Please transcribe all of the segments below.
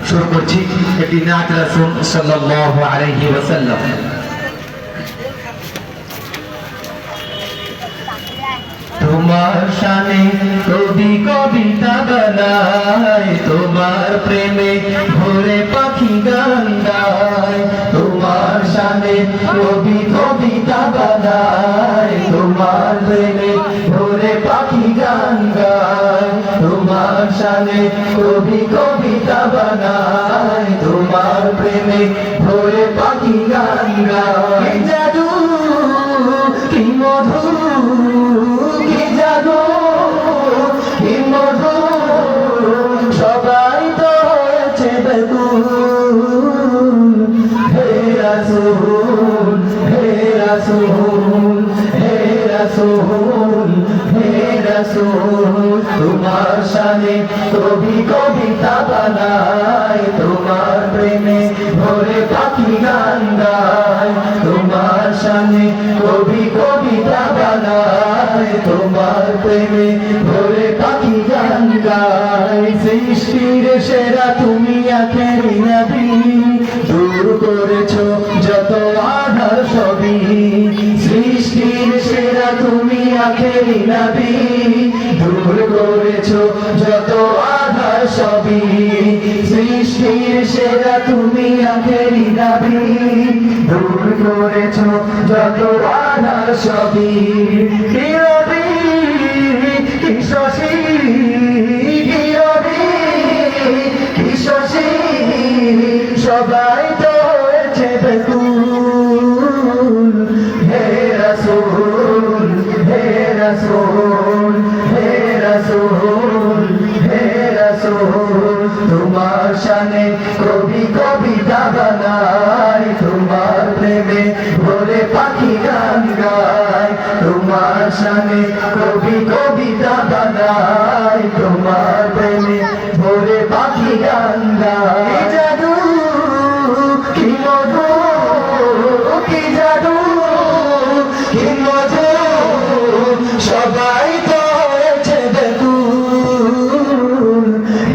শুরু করছি একটি নাত রাসূল সাল্লাল্লাহু আলাইহি ওয়াসাল্লাম। তোমার শানে কবি কবিতা বানায়, তোমার প্রেমে ভোরে পাখি গান গায়। তোমার শানে কবি কবিতা বানায়, তোমার প্রেমে ভোরে পাখি গান গায়। তোমার শানে কবি কবিতা বানায়, তোমার প্রেমে ভোরে পাখি গান গায়। জাদু কি মধু, সবাই তো হয়েছে বেকুল। হে রাসূল, হে রাসূল, হে রাসূল, হে রাসূল, তোমার শানে কবি কবিতা বানায়, তোমার প্রেমে ভোরে পাখি গান গায়। তোমার শানে কবি কবিতা বানায়, তোমার প্রেমে ভোরে পাখি গান গায়। সৃষ্টির সেরা তুমি আখেরি নবী, দূর করেছো যত আধার সবই। সৃষ্টির সেরা তুমি আখেরি নবী, দূর করেছো যত আধার সবই। সৃষ্টির সেরা তুমি আখেরি নবী, দূর করেছো যত আধার সবই। সবাই তো হয়েছে বেকুল। হে রাসূল, হে রাসূল, হে রাসূল, হে রাসূল, তোমার শানে কবি কবিতা বানায়, তোমার প্রেমে ভোরে পাখি গান গায়। তোমার শানে কবি কবিতা বানায়, তোমার প্রেমে ভোরে পাখি গান গায়। জাদু কি মধু, কি জাদু কি মধু, সবাই তো হয়েছে বেকুল।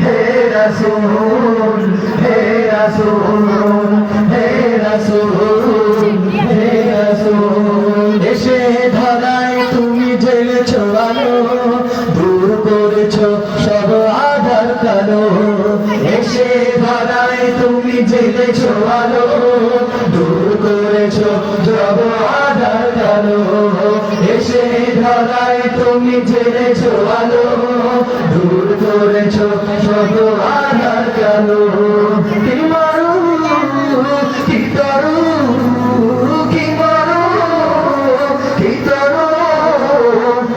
হে রাসূল, হে রাসূল, হে রাসূল, হে রাসূল, এসে ধরায় তুমি জ্বেলেছো আলো, দূর করেছো সব আধার কালো। এসে ধরায় তুমি জ্বেলেছো আলো, দূর করেছো সব আধার কালো। এসে ধরায় তুমি জ্বেলেছো আলো, দূর করেছো সব আধার কালো। কি মারু, কি তরু, কি মারু, কি তরু,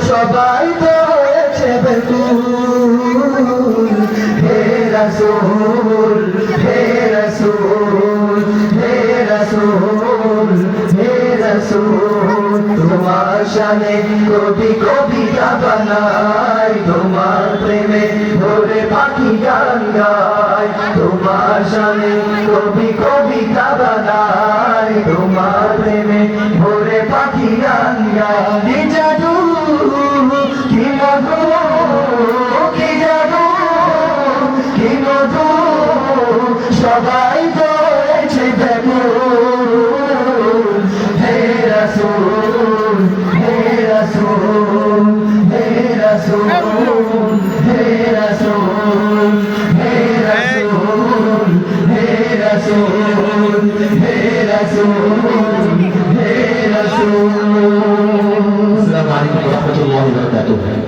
সবাই তো হয়েছে বেকুল। হে রাসূল, হে রাসূল, হে রাসূল, হে রাসূল, তোমার শানে কবি কবিতা বানায়, তোমার প্রেমে ভোরে পাখি গান গায়। তোমার শানে কবি কবিতা বানায়, তোমার প্রেমে ভোরে পাখি গান গায়। জাদু কি মধু, কি জাদু কি মধু, সবাই তো হয়েছে বেকুল। হে রাসূল, হে রাসূল, হে রাসূল, হে রাসূল, হে রাসূল, হে রাসূল, হে রাসূল, হে রাসূল। আসসালামু আলাইকুম ওয়া রাহমাতুল্লাহি ওয়া বারাকাতুহু।